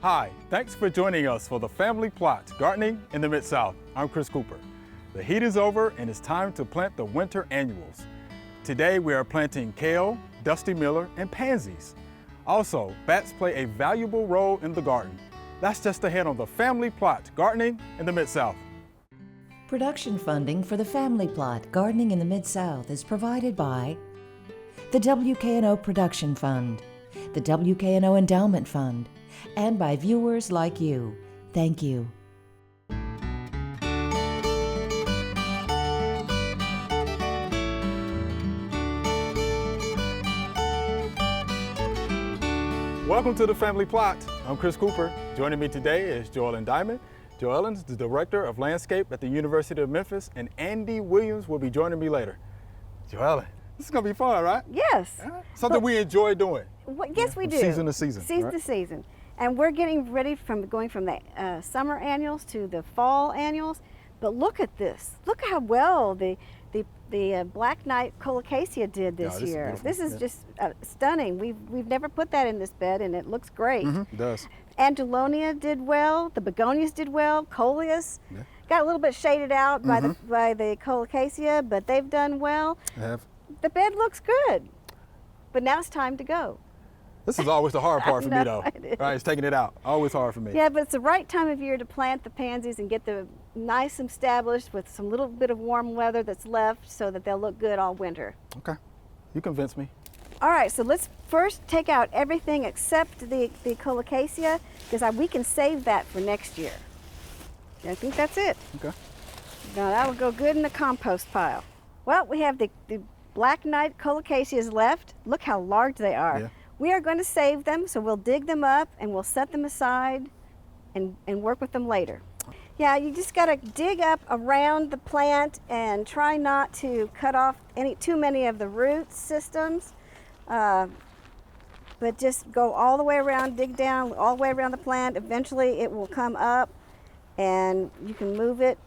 Hi, thanks for joining us for the Family Plot, Gardening in the Mid-South. I'm Chris Cooper. The heat is over and it's time to plant the winter annuals. Today we are planting kale, dusty miller, and pansies. Also, bats play a valuable role in the garden. That's just ahead on the Family Plot, Gardening in the Mid-South. Production funding for the Family Plot, Gardening in the Mid-South is provided by the WKNO Production Fund, the WKNO Endowment Fund, and by viewers like you. Thank you. Welcome to the Family Plot. I'm Chris Cooper. Joining me today is Joellen Dimond. Joellen is the Director of Landscape at the University of Memphis, and Andy Williams will be joining me later. Joellen, this is gonna be fun, right? Yes. Something we enjoy doing. Yes, we do. Season to season. Season to season. And we're getting ready going from the summer annuals to the fall annuals. But look at this. Look how well the Black Knight Colocasia did this year. This is just stunning. We've never put that in this bed, and it looks great. It does. Angelonia did well. The begonias did well. Coleus got a little bit shaded out by the Colocasia, but they've done well. They have. The bed looks good, but now it's time to go. This is always the hard part for me, though. It is. Right, it's taking it out. Always hard for me. Yeah, but it's the right time of year to plant the pansies and get them nice and established with some little bit of warm weather that's left so that they'll look good all winter. Okay, you convinced me. All right, so let's first take out everything except the Colocasia, because we can save that for next year. I think that's it. Okay. Now that will go good in the compost pile. Well, we have the Black Knight Colocasias left. Look how large they are. Yeah. We are going to save them, so we'll dig them up and we'll set them aside and work with them later. Yeah, you just got to dig up around the plant and try not to cut off too many of the root systems, but just go all the way around, dig down all the way around the plant. Eventually it will come up and you can move it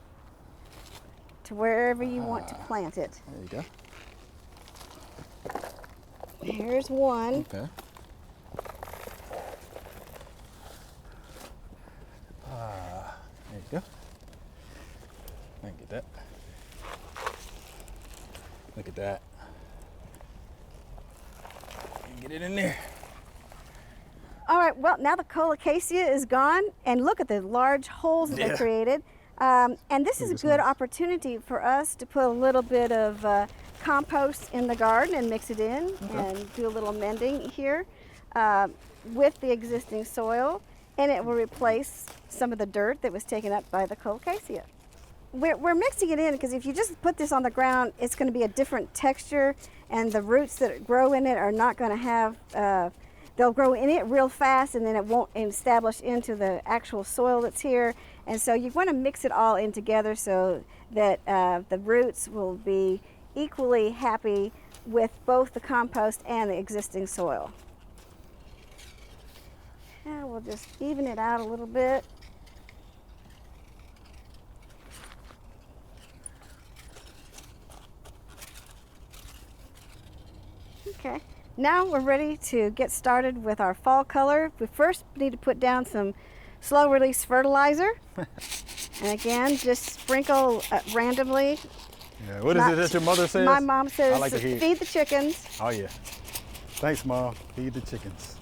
to wherever you want to plant it. There you go. Here's one. Okay. There you go. I can get that. Look at that. Get it in there. All right, well, now the Colocasia is gone, and look at the large holes that they created. And this is a good opportunity for us to put a little bit of compost in the garden and mix it in and do a little mending here with the existing soil, and it will replace some of the dirt that was taken up by the Colocasia. We're mixing it in because if you just put this on the ground, it's going to be a different texture, and the roots that grow in it are not going to have, they'll grow in it real fast and then it won't establish into the actual soil that's here. And so you want to mix it all in together so that the roots will be equally happy with both the compost and the existing soil. Now we'll just even it out a little bit. Okay, now we're ready to get started with our fall color. We first need to put down some slow release fertilizer. And again, just sprinkle randomly. Yeah, what is it that your mother says? My mom says, I like to hear. Feed the chickens. Oh yeah. Thanks, Mom. Feed the chickens.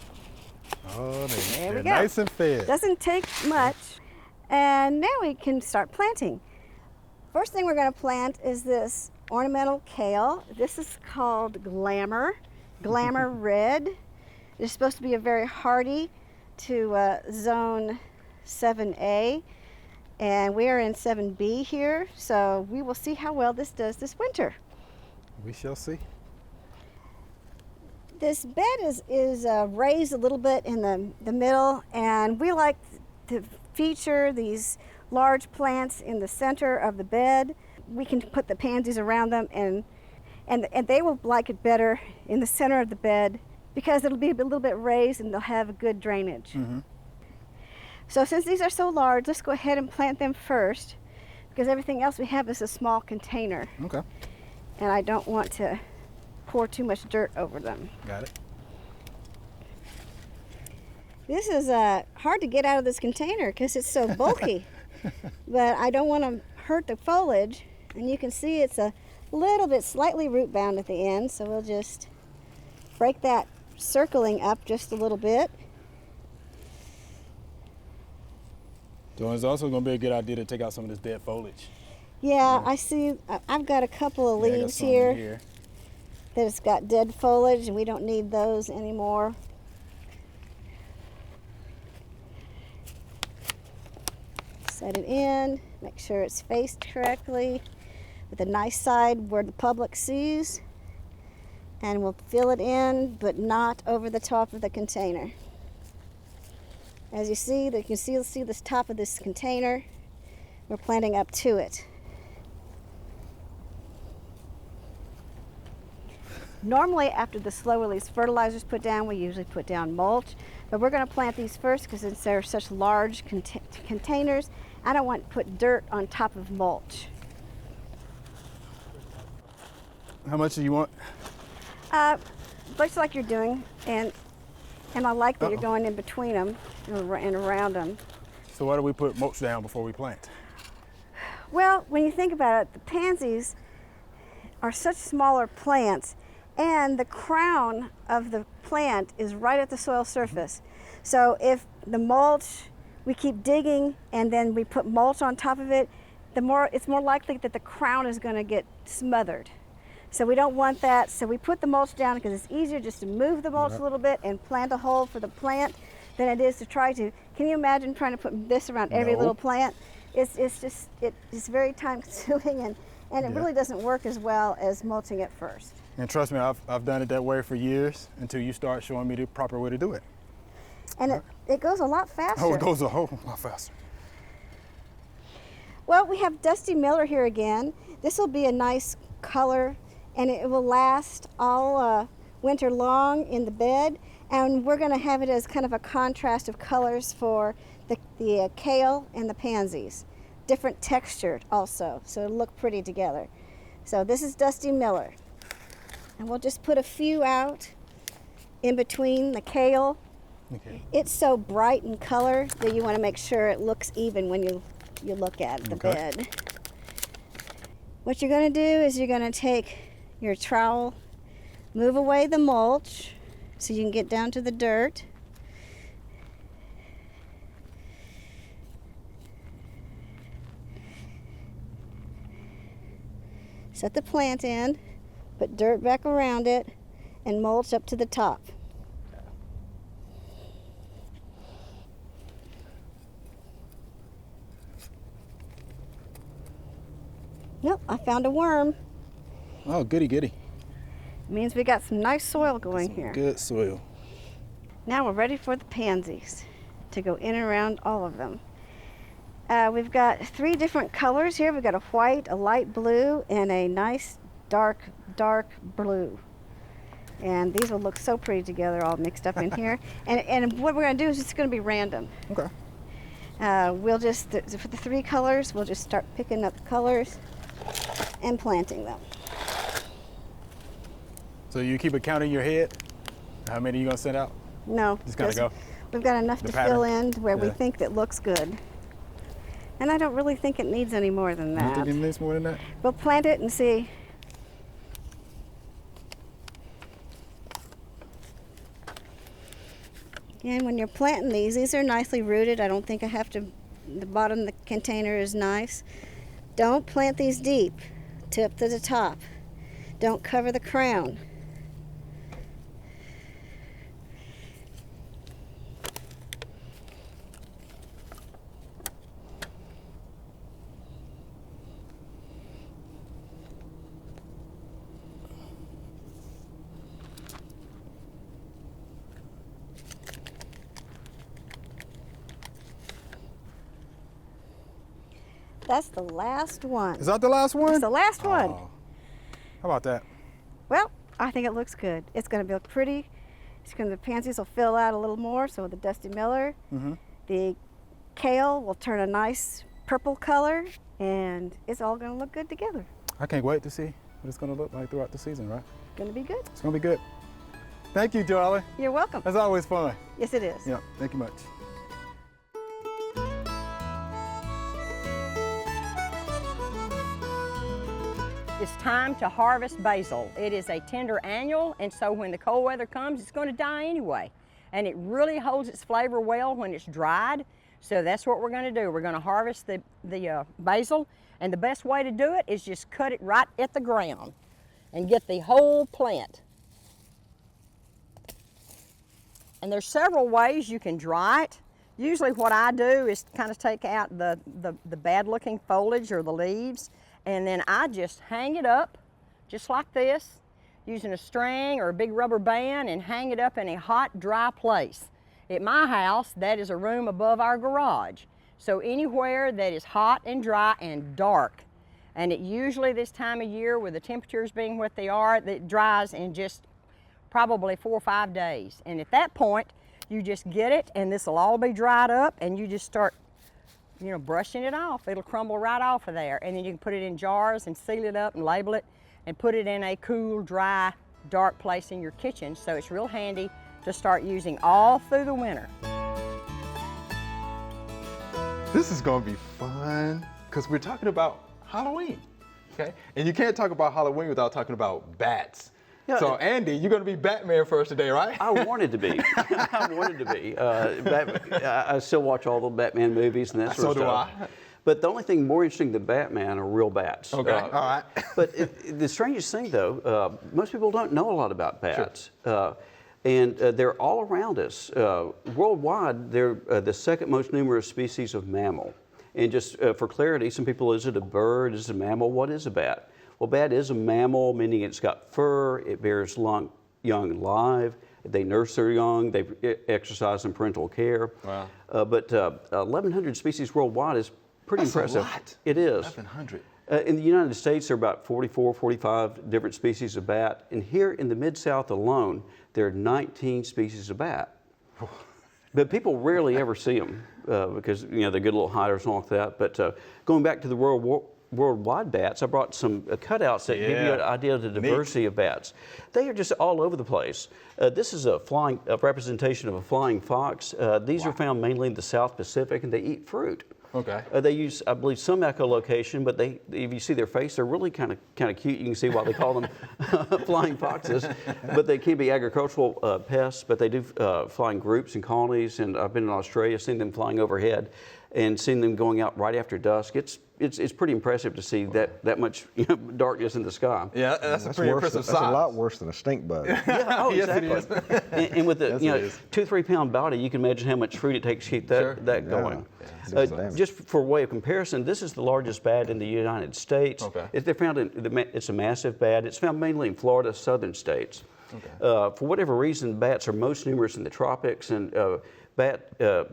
Oh, There we they're go. nice and fed. Doesn't take much. And now we can start planting. First thing we're going to plant is this ornamental kale. This is called Glamour Red. It's supposed to be a very hardy to zone 7A. And we are in 7B here, so we will see how well this does this winter. We shall see. This bed is raised a little bit in the middle, and we like to feature these large plants in the center of the bed. We can put the pansies around them, and they will like it better in the center of the bed because it'll be a little bit raised and they'll have a good drainage. So since these are so large, let's go ahead and plant them first because everything else we have is a small container. Okay. And I don't want to pour too much dirt over them. Got it. This is hard to get out of this container because it's so bulky. But I don't want to hurt the foliage. And you can see it's a little bit slightly root bound at the end. So we'll just break that circling up just a little bit. So it's also going to be a good idea to take out some of this dead foliage. Yeah, I see. I've got a couple of Yeah, I got leaves some here that it's got dead foliage, and we don't need those anymore. Set it in, make sure it's faced correctly with a nice side where the public sees, and we'll fill it in, but not over the top of the container. As you see, you can see this top of this container. We're planting up to it. Normally, after the slow release fertilizers put down, we usually put down mulch, but we're going to plant these first because since they're such large containers, I don't want to put dirt on top of mulch. How much do you want? Looks like you're doing, and I like that you're going in between them and around them. So why do we put mulch down before we plant? Well, when you think about it, the pansies are such smaller plants, and the crown of the plant is right at the soil surface. So if the mulch, we keep digging and then we put mulch on top of it, it's more likely that the crown is going to get smothered. So we don't want that. So we put the mulch down because it's easier just to move the mulch a little bit and plant a hole for the plant than it is to try to. Can you imagine trying to put this around every little plant? It's very time consuming and it really doesn't work as well as mulching it first. And trust me, I've done it that way for years until you start showing me the proper way to do it. And it goes a lot faster. Oh, it goes a whole lot faster. Well, we have Dusty Miller here again. This will be a nice color and it will last all winter long in the bed. And we're going to have it as kind of a contrast of colors for the kale and the pansies. Different textured also, so it'll look pretty together. So this is Dusty Miller. And we'll just put a few out in between the kale. Okay. It's so bright in color that you want to make sure it looks even when you look at the bed. What you're going to do is you're going to take your trowel, move away the mulch so you can get down to the dirt. Set the plant in, put dirt back around it, and mulch up to the top. Nope, I found a worm. Oh, goody, goody. It means we got some nice soil going here. Good soil. Now we're ready for the pansies to go in and around all of them. We've got 3 different colors here. We've got a white, a light blue, and a nice dark blue. And these will look so pretty together all mixed up in here. And what we're going to do is it's going to be random. Okay. We'll just, for the 3 colors, we'll just start picking up colors and planting them. So you keep a count in your head? How many are you going to send out? No. Just gotta go. We've got enough The to pattern. fill in where we Yeah. think that looks good. And I don't really think it needs any more than You think that. it needs more than that? We'll plant it and see. And when you're planting these are nicely rooted. I don't think I have to, the bottom of the container is nice. Don't plant these deep, tip to the top. Don't cover the crown. That's the last one. Is that the last one? It's the last one. Oh. How about that? Well, I think it looks good. It's going to look pretty. The pansies will fill out a little more, so the Dusty Miller. The kale will turn a nice purple color, and it's all going to look good together. I can't wait to see what it's going to look like throughout the season, right? Going to be good. It's going to be good. Thank you, Joellen. You're welcome. That's always fun. Yes, it is. Yeah, thank you much. It's time to harvest basil. It is a tender annual, and so when the cold weather comes, it's going to die anyway. And it really holds its flavor well when it's dried. So that's what we're going to do. We're going to harvest the basil, and the best way to do it is just cut it right at the ground and get the whole plant. And there's several ways you can dry it. Usually what I do is kind of take out the bad looking foliage or the leaves, and then I just hang it up just like this using a string or a big rubber band and hang it up in a hot, dry place. At my house, that is a room above our garage. So anywhere that is hot and dry and dark. And it usually this time of year, with the temperatures being what they are, it dries in just probably 4 or 5 days. And at that point, you just get it, and this will all be dried up, and you just start, you know, brushing it off. It'll crumble right off of there. And then you can put it in jars and seal it up and label it and put it in a cool, dry, dark place in your kitchen. So it's real handy to start using all through the winter. This is going to be fun because we're talking about Halloween, okay? And you can't talk about Halloween without talking about bats. Yeah, so Andy, you're going to be Batman for us today, right? I wanted to be. I wanted to be. I still watch all the Batman movies and that sort of stuff. So do I. But the only thing more interesting than Batman are real bats. Okay, all right. But the strangest thing, though, most people don't know a lot about bats. Sure. And they're all around us. Worldwide, they're the second most numerous species of mammal. And just for clarity, some people, is it a bird, is it a mammal, what is a bat? Well, bat is a mammal, meaning it's got fur, it bears young live, they nurse their young, they exercise in parental care. Wow. But 1,100 species worldwide is pretty impressive. That's a lot. It is. 1,100. In the United States, there are about 44, 45 different species of bat. And here in the Mid-South alone, there are 19 species of bat. But people rarely ever see them because, you know, they're good little hiders and all like that. But going back to the worldwide bats, I brought some cutouts that give you an idea of the diversity of bats. They are just all over the place. This is a representation of a flying fox. These are found mainly in the South Pacific, and they eat fruit. Okay. They use, I believe, some echolocation, but if you see their face, they're really kind of cute. You can see why they call them flying foxes. But they can be agricultural pests, but they do fly in groups and colonies. And I've been in Australia, seen them flying overhead, and seen them going out right after dusk. It's pretty impressive to see that much darkness in the sky. Yeah, that's a pretty impressive size. That's a lot worse than a stink bug. Yeah, oh, exactly. Yes, it is. And with the 2-3 pound body, you can imagine how much fruit it takes to keep that going. Just for way of comparison, this is the largest bat in the United States. Okay. They're found it's a massive bat. It's found mainly in Florida, southern states. Okay. For whatever reason, bats are most numerous in the tropics, and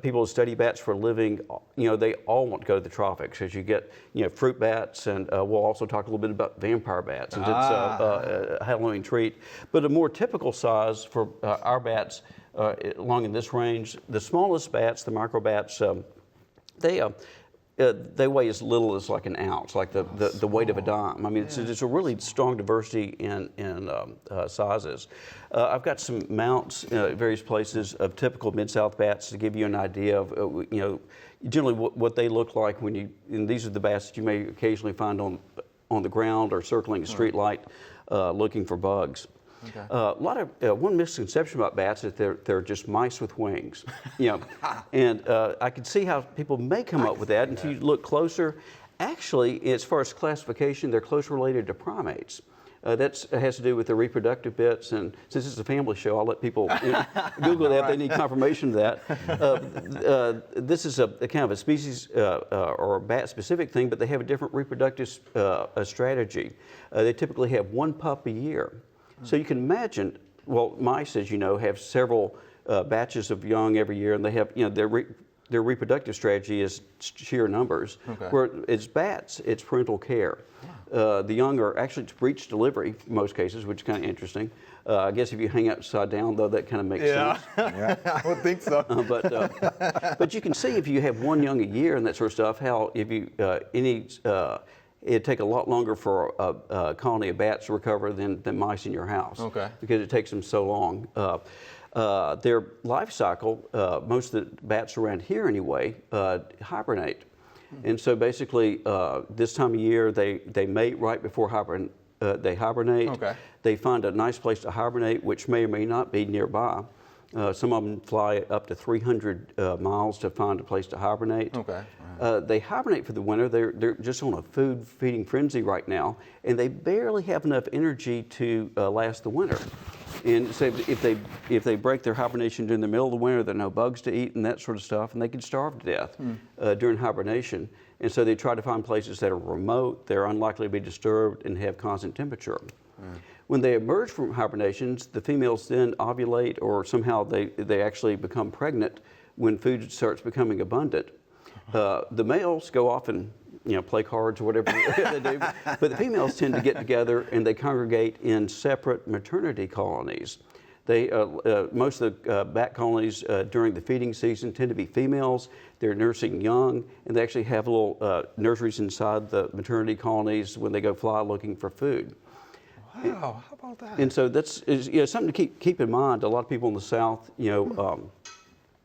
people who study bats for a living, they all want to go to the tropics, as you get, fruit bats, and we'll also talk a little bit about vampire bats, and it's a Halloween treat. But a more typical size for our bats along in this range, the smallest bats, the microbats, they weigh as little as like an ounce, like the weight of a dime. I mean, it's a really strong diversity in sizes. I've got some mounts at various places of typical Mid-South bats to give you an idea of, generally what they look like and these are the bats that you may occasionally find on the ground or circling a street light looking for bugs. Okay. A lot of one misconception about bats is they're just mice with wings, and I can see how people may come up with that until you look closer. Actually, as far as classification, they're closely related to primates. That has to do with the reproductive bits, and since it's a family show, I'll let people Google that if they need confirmation of that. This is a kind of a species or a bat-specific thing, but they have a different reproductive strategy. They typically have one pup a year. So you can imagine, well, mice, as you know, have several batches of young every year, and they have, their reproductive strategy is sheer numbers. Okay. Where it's bats, it's parental care. The young are actually to breech delivery in most cases, which is kind of interesting. I guess if you hang upside down, though, that kind of makes sense. Yeah, I would think so. But you can see if you have one young a year and that sort of stuff, how if you it'd take a lot longer for a colony of bats to recover than mice in your house. Okay. Because it takes them so long. Their life cycle, most of the bats around here anyway, hibernate. And so basically, this time of year, they mate right before they hibernate. Okay. They find a nice place to hibernate, which may or may not be nearby. Some of them fly up to 300 miles to find a place to hibernate. Okay. They hibernate for the winter. They're just on a food feeding frenzy right now, and they barely have enough energy to last the winter. And so if they break their hibernation during the middle of the winter, there are no bugs to eat and that sort of stuff, and they could starve to death during hibernation. And so they try to find places that are remote, they're unlikely to be disturbed, and have constant temperature. When they emerge from hibernations, the females then ovulate, or somehow they actually become pregnant when food starts becoming abundant. The males go off and play cards or whatever they do, but the females tend to get together and they congregate in separate maternity colonies. Most of the bat colonies during the feeding season tend to be females. They're nursing young, and they actually have little nurseries inside the maternity colonies when they go fly looking for food. Wow, how about that? And so that's something to keep in mind. A lot of people in the South, and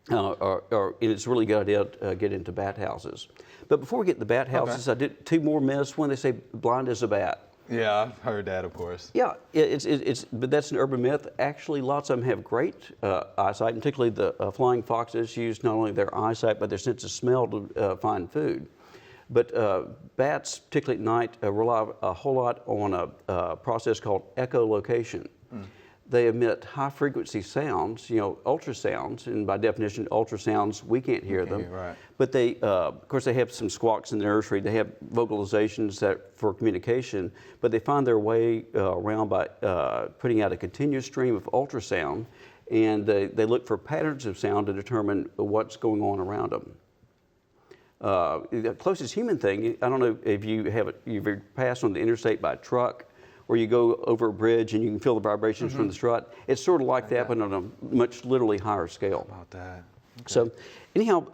it's a really good idea to get into bat houses. But before we get to the bat houses, I did 2 more myths. One, they say blind as a bat. Yeah, I've heard that, of course. Yeah, but that's an urban myth. Actually, lots of them have great eyesight, and particularly the flying foxes use not only their eyesight, but their sense of smell to find food. But bats, particularly at night, rely a whole lot on a process called echolocation. They emit high-frequency sounds, ultrasounds, and by definition, ultrasounds, we can't hear them. Right. But they, of course, they have some squawks in the nursery. They have vocalizations for communication, but they find their way around by putting out a continuous stream of ultrasound, and they look for patterns of sound to determine what's going on around them. The closest human thing, I don't know if you've passed on the interstate by truck, where you go over a bridge and you can feel the vibrations from the strut. It's sort of like that, but on a much literally higher scale. About that. Okay. So, anyhow,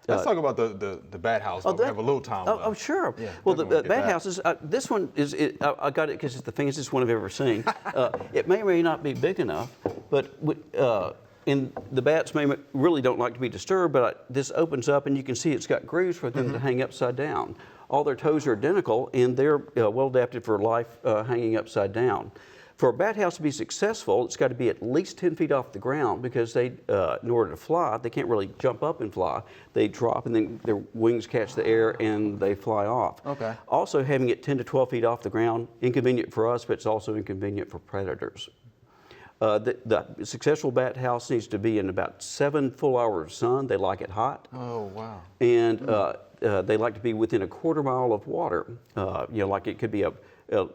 let's talk about the bat house. We have a little time left. Oh, sure. Yeah, well, the bat back. houses, this one is, I got it because it's the fanciest one I've ever seen. It may or may not be big enough, but and the bats really don't like to be disturbed, but this opens up and you can see it's got grooves for them to hang upside down. All their toes are identical, and they're well adapted for life hanging upside down. For a bat house to be successful, it's got to be at least 10 feet off the ground, because in order to fly, they can't really jump up and fly. They drop, and then their wings catch the air, and they fly off. Okay. Also, having it 10 to 12 feet off the ground, inconvenient for us, but it's also inconvenient for predators. The successful bat house needs to be in about 7 full hours of sun. They like it hot. Oh, wow. And they like to be within a quarter mile of water. Like it could be of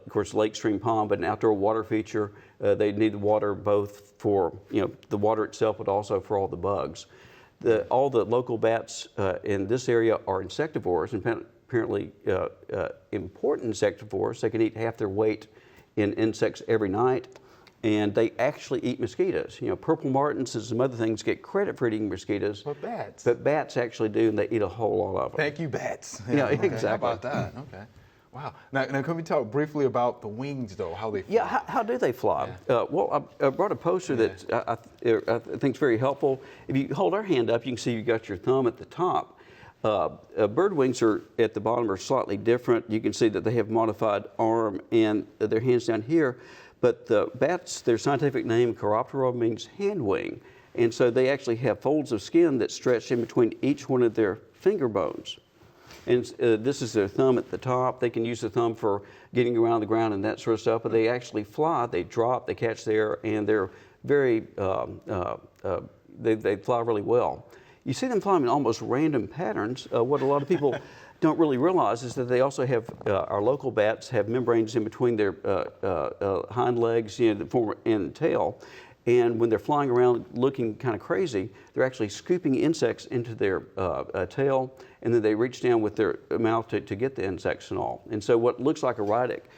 course, lake, stream, pond, but an outdoor water feature. They need the water both for, the water itself, but also for all the bugs. All the local bats in this area are insectivores, and apparently important insectivores. They can eat half their weight in insects every night. And they actually eat mosquitoes. Purple martins and some other things get credit for eating mosquitoes. But bats actually do, and they eat a whole lot of them. Thank you, bats. Yeah, okay. exactly. How about that? Okay. Wow. Now, can we talk briefly about the wings, though, how they fly? Yeah, how do they fly? Yeah. Well, I brought a poster that I think is very helpful. If you hold our hand up, you can see you got your thumb at the top. Bird wings are at the bottom are slightly different. You can see that they have modified arm and their hands down here. But the bats, their scientific name, Chiroptera, means hand wing. And so they actually have folds of skin that stretch in between each one of their finger bones. And this is their thumb at the top. They can use the thumb for getting around the ground and that sort of stuff. But they actually fly. They drop, they catch the air, and they're very, they fly really well. You see them flying in almost random patterns. What a lot of people don't really realize is that they also have, our local bats have membranes in between their hind legs and tail. And when they're flying around looking kind of crazy, they're actually scooping insects into their tail, and then they reach down with their mouth to get the insects and all. And so what looks like erratic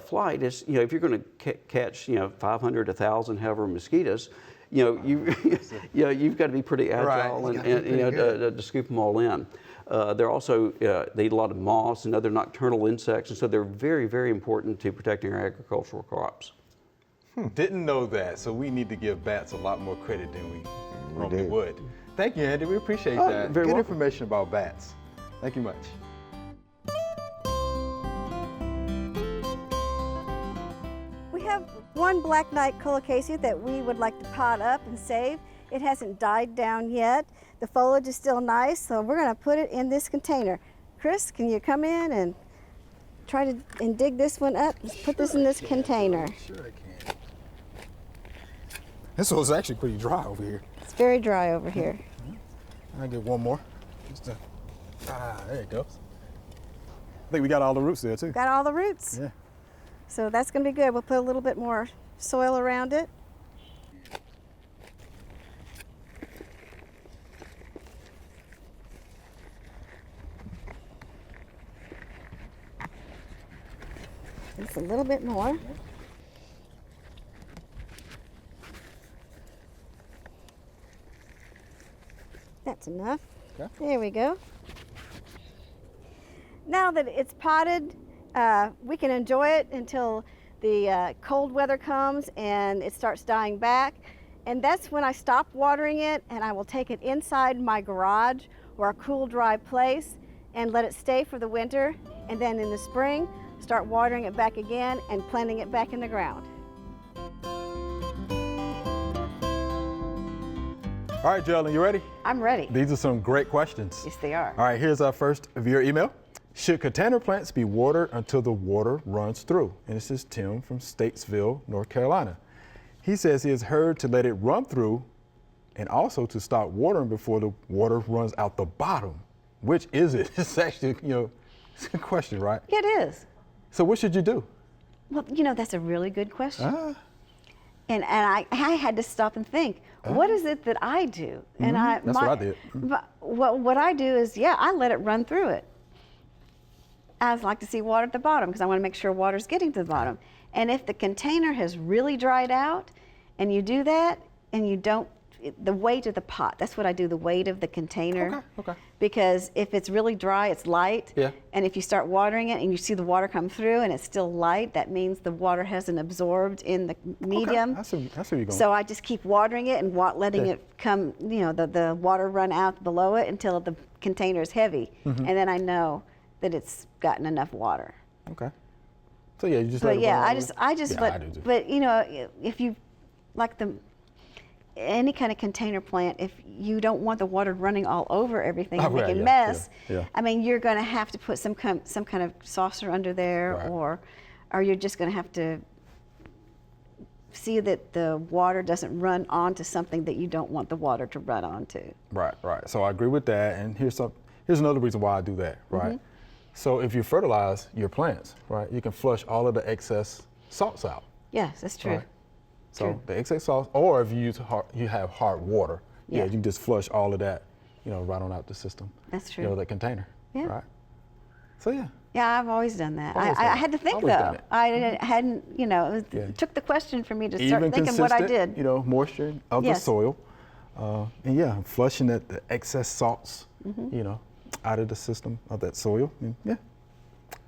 flight is, if you're going to catch 500, 1,000, however, mosquitoes, you've got to be pretty agile and to scoop them all in. They're also, they eat a lot of moss and other nocturnal insects, and so they're very, very important to protecting our agricultural crops. Didn't know that, so we need to give bats a lot more credit than we normally would. Thank you, Andy. We appreciate that. Very Good welcome. information about bats. Thank you much. We have one black knight colocasia that we would like to pot up and save. It hasn't died down yet. The foliage is still nice, so we're going to put it in this container. Chris, can you come in and try to dig this one up? Let's put this in this container. Sure I can. This one's actually pretty dry over here. It's very dry over here. I'll get one more. There it goes. I think we got all the roots there too. Got all the roots. Yeah. So that's going to be good. We'll put a little bit more soil around it. Just a little bit more. That's enough. Okay. There we go. Now that it's potted, we can enjoy it until the cold weather comes and it starts dying back. And that's when I stop watering it, and I will take it inside my garage or a cool, dry place and let it stay for the winter. And then in the spring, start watering it back again and planting it back in the ground. All right, Joellen, you ready? I'm ready. These are some great questions. Yes, they are. All right, here's our first viewer email. Should container plants be watered until the water runs through? And this is Tim from Statesville, North Carolina. He says he has heard to let it run through and also to stop watering before the water runs out the bottom. Which is it? It's actually, it's a good question, right? It is. So what should you do? Well, that's a really good question. And I had to stop and think, what is it that I do? And That's what I did. But what I do is, I let it run through it. I like to see water at the bottom because I want to make sure water's getting to the bottom. And if the container has really dried out and you do that and you don't, the weight of the pot, that's what I do, the weight of the container. Okay. Because if it's really dry, it's light. Yeah. And if you start watering it and you see the water come through and it's still light, that means the water hasn't absorbed in the medium. That's where you're going. So I just keep watering it and letting it come, the water run out below it until the container is heavy. And then I know that it's gotten enough water. Okay. So you just But let it run I all just the way? I just Yeah, let, I do too. but if you like any kind of container plant, if you don't want the water running all over everything and making mess, I mean, you're going to have to put some kind of saucer under there, Right. or you're just going to have to see that the water doesn't run onto something that you don't want the water to run onto. Right. So I agree with that. And here's another reason why I do that, right? So if you fertilize your plants, right, you can flush all of the excess salts out. Yes, that's true. Right. So True. the excess salts, or if you have hard water, Yeah. you can just flush all of that, right on out the system. That's true. The container. Yeah. Right. So yeah. Yeah, I've always done that. Always done I it. had to think Always done though. it. I hadn't, it took the question for me to start Even thinking what I did. consistent, moisture of the Yes. soil. And flushing the excess salts, out of the system of that soil. And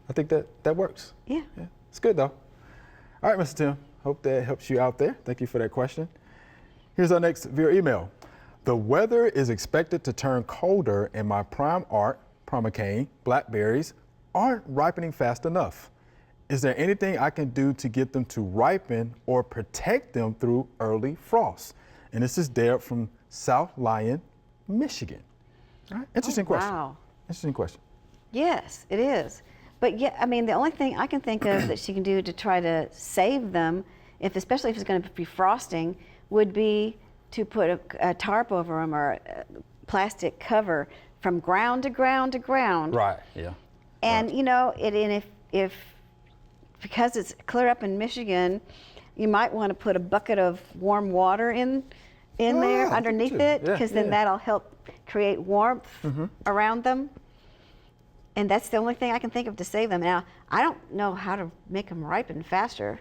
I think that works. Yeah. It's good though. All right, Mr. Tim, hope that helps you out there. Thank you for that question. Here's our next viewer email. The weather is expected to turn colder and my prime cane, blackberries aren't ripening fast enough. Is there anything I can do to get them to ripen or protect them through early frost? And this is Deb from South Lyon, Michigan. All right, interesting question. Wow. Interesting question. Yes, it is. But the only thing I can think of that she can do to try to save them, especially if it's going to be frosting, would be to put a tarp over them or a plastic cover from ground to ground to ground. Right. Yeah. And if because it's clear up in Michigan, you might want to put a bucket of warm water in there underneath it, because then that'll help create warmth around them. And that's the only thing I can think of to save them. Now, I don't know how to make them ripen faster.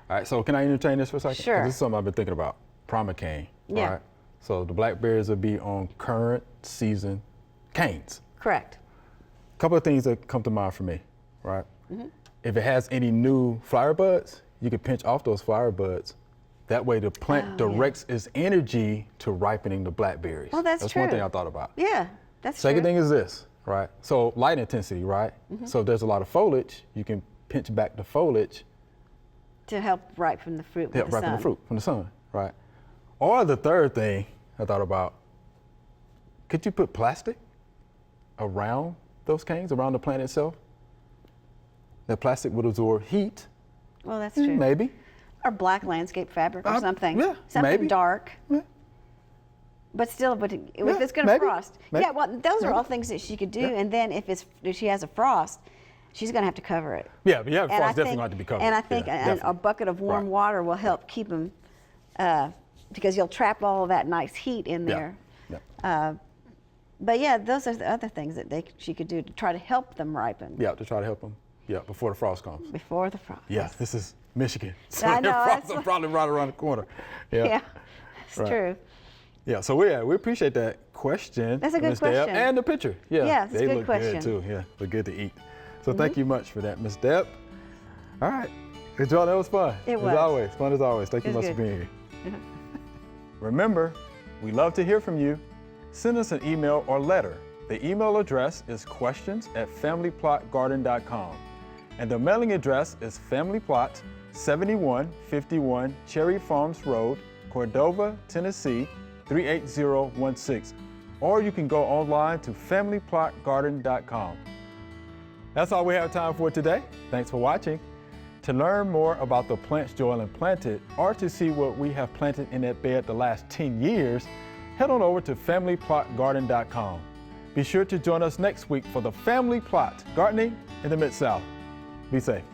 All right, so can I entertain this for a second? 'Cause Sure. This is something I've been thinking about, cane. Yeah. Right? So the blackberries will be on current season canes. Correct. A couple of things that come to mind for me, right? Mm-hmm. If it has any new flower buds, you can pinch off those flower buds. That way the plant directs its energy to ripening the blackberries. Well, that's one true. thing I thought about. Yeah, that's Second true. thing is this, right? So light intensity, right? So if there's a lot of foliage, you can pinch back the foliage To help ripen the fruit to with help the ripen sun. the fruit from the sun, right? Or the third thing I thought about, could you put plastic around those canes, around the plant itself? That plastic would absorb heat, Well, that's true. maybe. Or black landscape fabric or something. yeah, Something maybe. dark. Yeah. But still, if it's going to maybe. frost. Maybe. Yeah, well, those are Maybe. all things that she could do. And then if she has a frost, she's going to have to cover it. Yeah, but yeah, And I frost definitely think- going to have to be covered. And I think Yeah, a definitely. bucket of warm Right. water will help keep them, because you'll trap all of that nice heat in Yeah. there. Yeah. But yeah, those are the other things that she could do to try to help them ripen Yeah, to try to help them. Yeah, before the frost comes. before the frost. Yeah, this is Michigan. So I know, the frost that's- are probably right around the corner. Yeah. Yeah, it's Right. true. Yeah, so we appreciate that question. That's a good Ms. Deb, question. and the picture. Yeah, Yeah, it's a they good look question. good too. Yeah, look good to eat. So thank you much for that, Ms. Deb. All right, good job. That was fun. It was. As always, fun as always. Thank you It much was for good. being here. Remember, we love to hear from you. Send us an email or letter. The email address is questions@familyplotgarden.com. And the mailing address is Family Plot, 7151 Cherry Farms Road, Cordova, Tennessee, 38016. Or you can go online to familyplotgarden.com. That's all we have time for today. Thanks for watching. To learn more about the plants Joellen planted, or to see what we have planted in that bed the last 10 years, head on over to familyplotgarden.com. Be sure to join us next week for the Family Plot, Gardening in the Mid-South. Be safe.